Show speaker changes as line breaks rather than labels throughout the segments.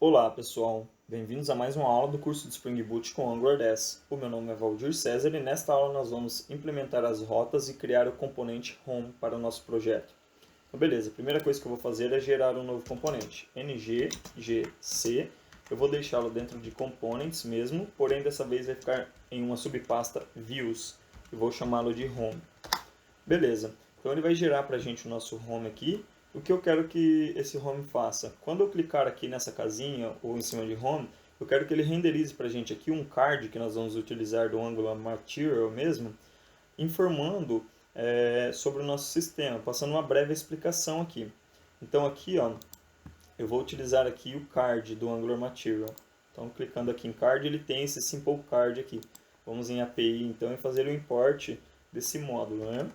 Olá pessoal, bem-vindos a mais uma aula do curso de Spring Boot com Angular 10. O meu nome é Valdir César e nesta aula nós vamos implementar as rotas e criar o componente Home para o nosso projeto. Então beleza, a primeira coisa que eu vou fazer é gerar um novo componente, ngGC. Eu vou deixá-lo dentro de Components mesmo, porém dessa vez vai ficar em uma subpasta Views e vou chamá-lo de Home. Beleza, então ele vai gerar para a gente o nosso Home aqui. O que eu quero que esse Home faça? Quando eu clicar aqui nessa casinha ou em cima de Home, eu quero que ele renderize para a gente aqui um card que nós vamos utilizar do Angular Material mesmo, informando sobre o nosso sistema, passando uma breve explicação aqui. Então aqui, ó, eu vou utilizar aqui o card do Angular Material. Então clicando aqui em card, ele tem esse simple card aqui. Vamos em API então e fazer o import desse módulo, né?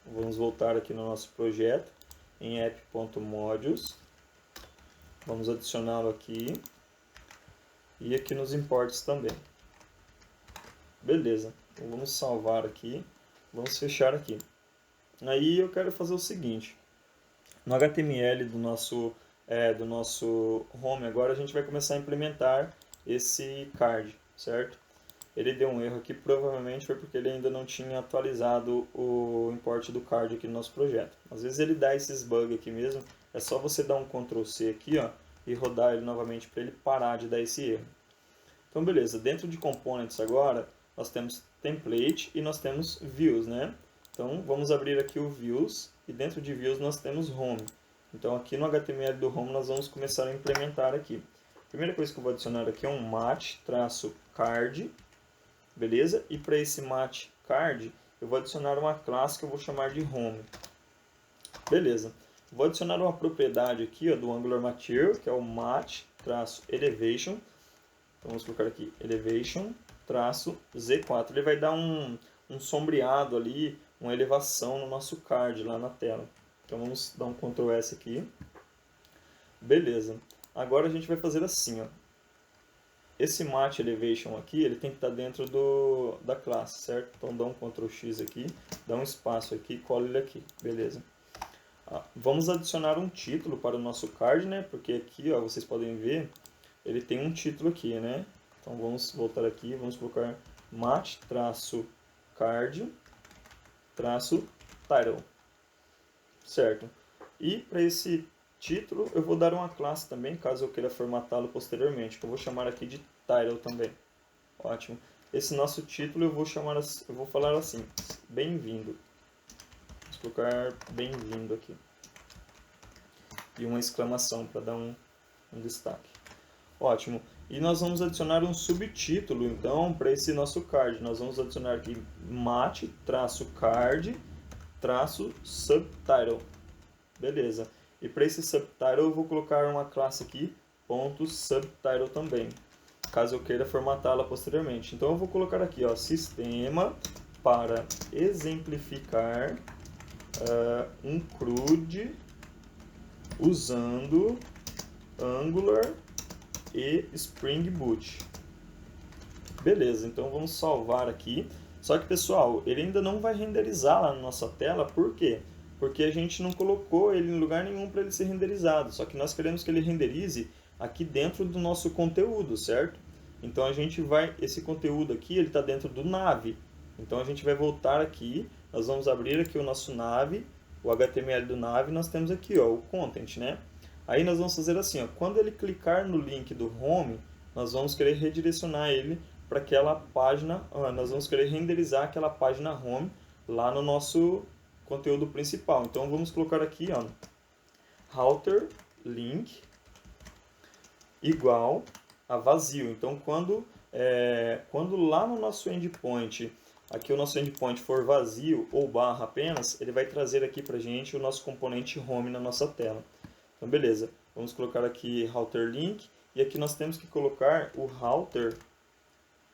Vamos voltar aqui no nosso projeto em app.modules, vamos adicioná-lo aqui e aqui nos imports também. Beleza, então vamos salvar aqui, vamos fechar aqui. Aí eu quero fazer o seguinte, no HTML do nosso home agora a gente vai começar a implementar esse card, certo? Ele deu um erro aqui, provavelmente foi porque ele ainda não tinha atualizado o import do card aqui no nosso projeto. Às vezes ele dá esses bugs aqui mesmo, é só você dar um Ctrl C aqui, ó, e rodar ele novamente para ele parar de dar esse erro. Então beleza, dentro de Components agora, nós temos Template e nós temos Views, né? Então vamos abrir aqui o Views e dentro de Views nós temos Home. Então aqui no HTML do Home nós vamos começar a implementar aqui. A primeira coisa que eu vou adicionar aqui é um mat-card. Beleza? E para esse mat card, eu vou adicionar uma classe que eu vou chamar de Home. Beleza. Vou adicionar uma propriedade aqui ó, do Angular Material, que é o mat-elevation. Então vamos colocar aqui elevation-z4. Ele vai dar um sombreado ali, uma elevação no nosso card lá na tela. Então vamos dar um Ctrl S aqui. Beleza. Agora a gente vai fazer assim, ó. Esse mat elevation aqui, ele tem que estar dentro da classe, certo? Então dá um Ctrl X aqui, dá um espaço aqui e cola ele aqui, beleza. Vamos adicionar um título para o nosso card, né? Porque aqui, ó, vocês podem ver, ele tem um título aqui, né? Então vamos voltar aqui, vamos colocar mat-card-title, certo? E para esse título, eu vou dar uma classe também, caso eu queira formatá-lo posteriormente, que eu vou chamar aqui de title também. Ótimo. Esse nosso título eu vou falar assim, bem-vindo. Vamos colocar bem-vindo aqui. E uma exclamação para dar um destaque. Ótimo. E nós vamos adicionar um subtítulo, então, para esse nosso card. Nós vamos adicionar aqui mat-card-subtitle. Beleza. E para esse subtitle eu vou colocar uma classe aqui, .subtitle também, caso eu queira formatá-la posteriormente. Então eu vou colocar aqui, ó, sistema para exemplificar um CRUD usando Angular e Spring Boot. Beleza, então vamos salvar aqui. Só que pessoal, ele ainda não vai renderizar lá na nossa tela, por quê? Porque a gente não colocou ele em lugar nenhum para ele ser renderizado, só que nós queremos que ele renderize aqui dentro do nosso conteúdo, certo? Então a gente vai, esse conteúdo aqui, ele está dentro do nav. Então a gente vai voltar aqui, nós vamos abrir aqui o nosso nav, o HTML do nav, nós temos aqui ó, o content, né? Aí nós vamos fazer assim, ó, quando ele clicar no link do home, nós vamos querer redirecionar ele para aquela página, nós vamos querer renderizar aquela página home lá no nosso conteúdo principal. Então vamos colocar aqui, ó, router link igual a vazio. Então quando lá no nosso endpoint, aqui o nosso endpoint for vazio ou barra apenas, ele vai trazer aqui para a gente o nosso componente home na nossa tela. Então beleza, vamos colocar aqui router link e aqui nós temos que colocar o router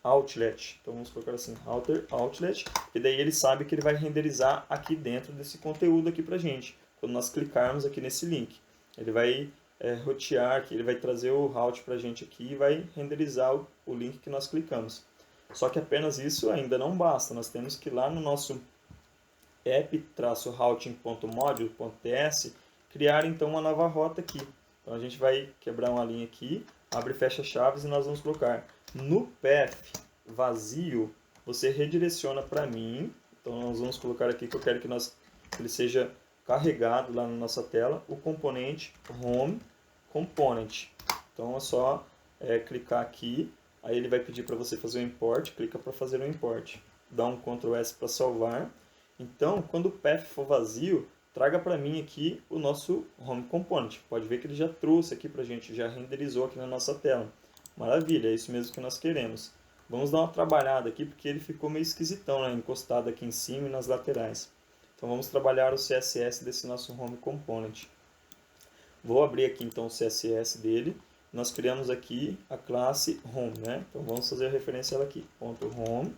outlet. Então vamos colocar assim, router outlet, e daí ele sabe que ele vai renderizar aqui dentro desse conteúdo aqui pra gente. Quando nós clicarmos aqui nesse link, ele vai rotear aqui, ele vai trazer o route pra gente aqui e vai renderizar o link que nós clicamos. Só que apenas isso ainda não basta, nós temos que ir lá no nosso app-routing.module.ts criar então uma nova rota aqui. Então a gente vai quebrar uma linha aqui, abre e fecha chaves e nós vamos colocar no path vazio, você redireciona para mim. Então nós vamos colocar aqui que eu quero que ele seja carregado lá na nossa tela, o componente home component. Então é só clicar aqui, aí ele vai pedir para você fazer o import, clica para fazer o import. Dá um Ctrl S para salvar. Então, quando o path for vazio, traga para mim aqui o nosso home component. Pode ver que ele já trouxe aqui para a gente, já renderizou aqui na nossa tela. Maravilha, é isso mesmo que nós queremos. Vamos dar uma trabalhada aqui, porque ele ficou meio esquisitão, né? Encostado aqui em cima e nas laterais. Então vamos trabalhar o CSS desse nosso home component. Vou abrir aqui então o CSS dele. Nós criamos aqui a classe home, né? Então vamos fazer a referência a ela aqui. Ponto .home.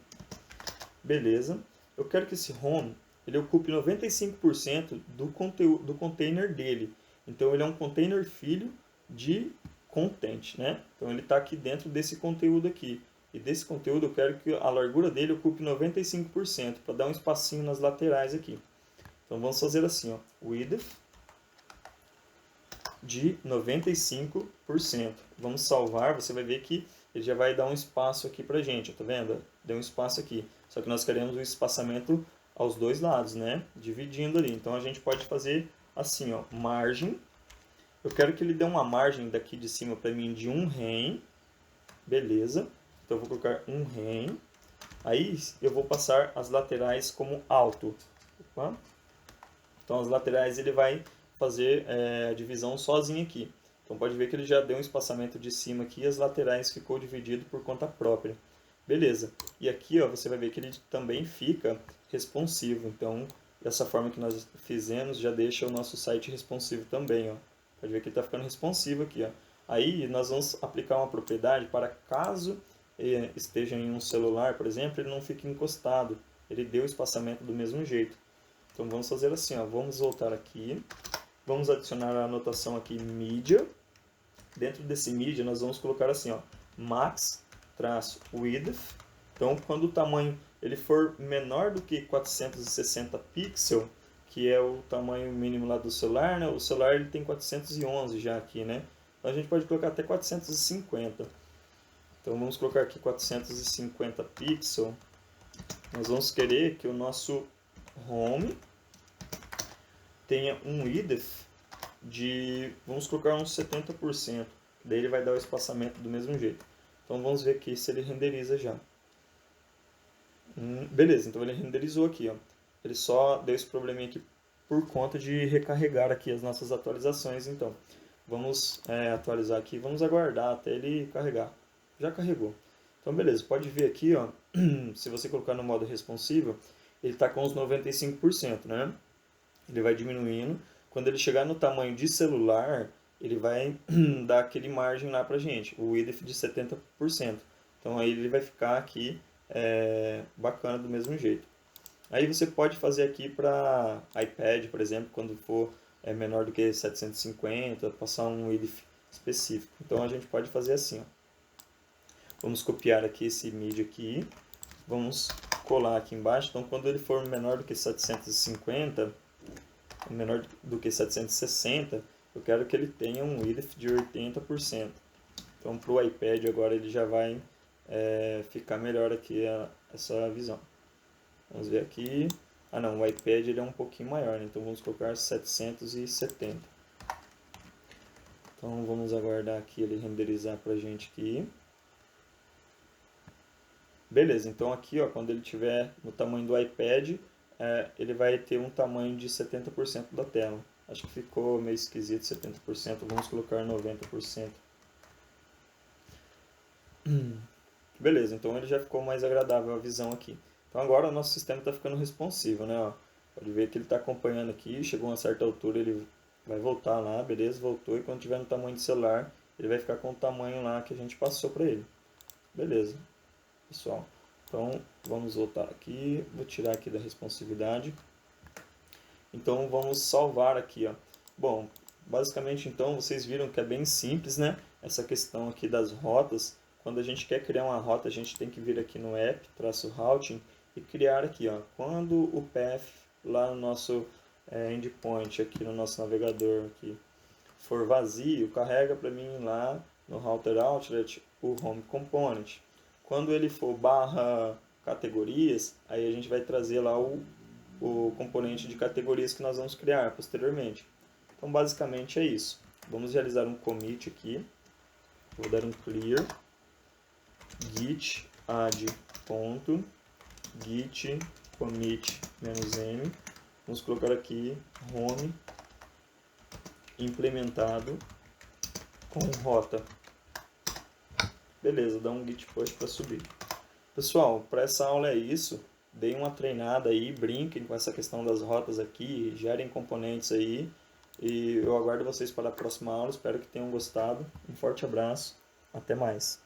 Beleza. Eu quero que esse home ele ocupe 95% do conteúdo do container dele. Então ele é um container filho de content, né? Então ele está aqui dentro desse conteúdo aqui. E desse conteúdo eu quero que a largura dele ocupe 95%, para dar um espacinho nas laterais aqui. Então vamos fazer assim, ó, width de 95%. Vamos salvar, você vai ver que ele já vai dar um espaço aqui pra gente, tá vendo? Deu um espaço aqui. Só que nós queremos o espaçamento aos dois lados, né? Dividindo ali. Então a gente pode fazer assim, ó, margem. Eu quero que ele dê uma margem daqui de cima para mim de 1 rem. Beleza. Então eu vou colocar 1 rem. Aí eu vou passar as laterais como alto. Opa. Então as laterais ele vai fazer a divisão sozinho aqui. Então pode ver que ele já deu um espaçamento de cima aqui e as laterais ficou dividido por conta própria. Beleza. E aqui ó, você vai ver que ele também fica responsivo. Então dessa forma que nós fizemos já deixa o nosso site responsivo também. Ó. Pode ver que ele está ficando responsivo aqui. Ó. Aí nós vamos aplicar uma propriedade para caso esteja em um celular, por exemplo, ele não fique encostado. Ele deu o espaçamento do mesmo jeito. Então vamos fazer assim, ó, vamos voltar aqui, vamos adicionar a anotação aqui media. Dentro desse media nós vamos colocar assim, ó, max-width. Então quando o tamanho ele for menor do que 460 pixels, que é o tamanho mínimo lá do celular, né? O celular ele tem 411 já aqui, né? Então a gente pode colocar até 450. Então vamos colocar aqui 450 pixels. Nós vamos querer que o nosso home tenha um width de, vamos colocar uns 70%. Daí ele vai dar o espaçamento do mesmo jeito. Então vamos ver aqui se ele renderiza já. Beleza, então ele renderizou aqui. Ó. Ele só deu esse probleminha aqui por conta de recarregar aqui as nossas atualizações. Então vamos atualizar aqui, vamos aguardar até ele carregar. Já carregou. Então beleza, pode ver aqui, ó, se você colocar no modo responsivo, ele está com os 95%, né? Ele vai diminuindo. Quando ele chegar no tamanho de celular, ele vai dar aquele margem lá pra gente, o width de 70%. Então aí ele vai ficar aqui bacana do mesmo jeito. Aí você pode fazer aqui para iPad, por exemplo, quando for menor do que 750, passar um width específico. Então a gente pode fazer assim, ó. Vamos copiar aqui esse mídia aqui, vamos colar aqui embaixo. Então quando ele for menor do que 750, menor do que 760, eu quero que ele tenha um width de 80%. Então para o iPad agora ele já vai ficar melhor aqui essa visão. Vamos ver aqui. Ah não, o iPad ele é um pouquinho maior, né? Então vamos colocar 770. Então vamos aguardar aqui ele renderizar pra gente aqui. Beleza, então aqui ó, quando ele tiver no tamanho do iPad, ele vai ter um tamanho de 70% da tela. Acho que ficou meio esquisito 70%, vamos colocar 90%. Beleza, então ele já ficou mais agradável a visão aqui. Então agora o nosso sistema está ficando responsivo, né? Ó, pode ver que ele está acompanhando aqui, chegou a uma certa altura, ele vai voltar lá, beleza, voltou. E quando tiver no tamanho de celular, ele vai ficar com o tamanho lá que a gente passou para ele. Beleza, pessoal. Então vamos voltar aqui, vou tirar aqui da responsividade. Então vamos salvar aqui, ó. Bom, basicamente então vocês viram que é bem simples, né? Essa questão aqui das rotas. Quando a gente quer criar uma rota, a gente tem que vir aqui no app, routing, e criar aqui, ó, quando o path lá no nosso endpoint, aqui no nosso navegador, aqui, for vazio, carrega para mim lá no router outlet o home component. Quando ele for barra categorias, aí a gente vai trazer lá o componente de categorias que nós vamos criar posteriormente. Então basicamente é isso. Vamos realizar um commit aqui. Vou dar um clear git add ponto git commit -m. Vamos colocar aqui home implementado com rota. Beleza, dá um git push para subir. Pessoal, para essa aula é isso. Deem uma treinada aí, brinquem com essa questão das rotas aqui, gerem componentes aí. E eu aguardo vocês para a próxima aula. Espero que tenham gostado. Um forte abraço. Até mais.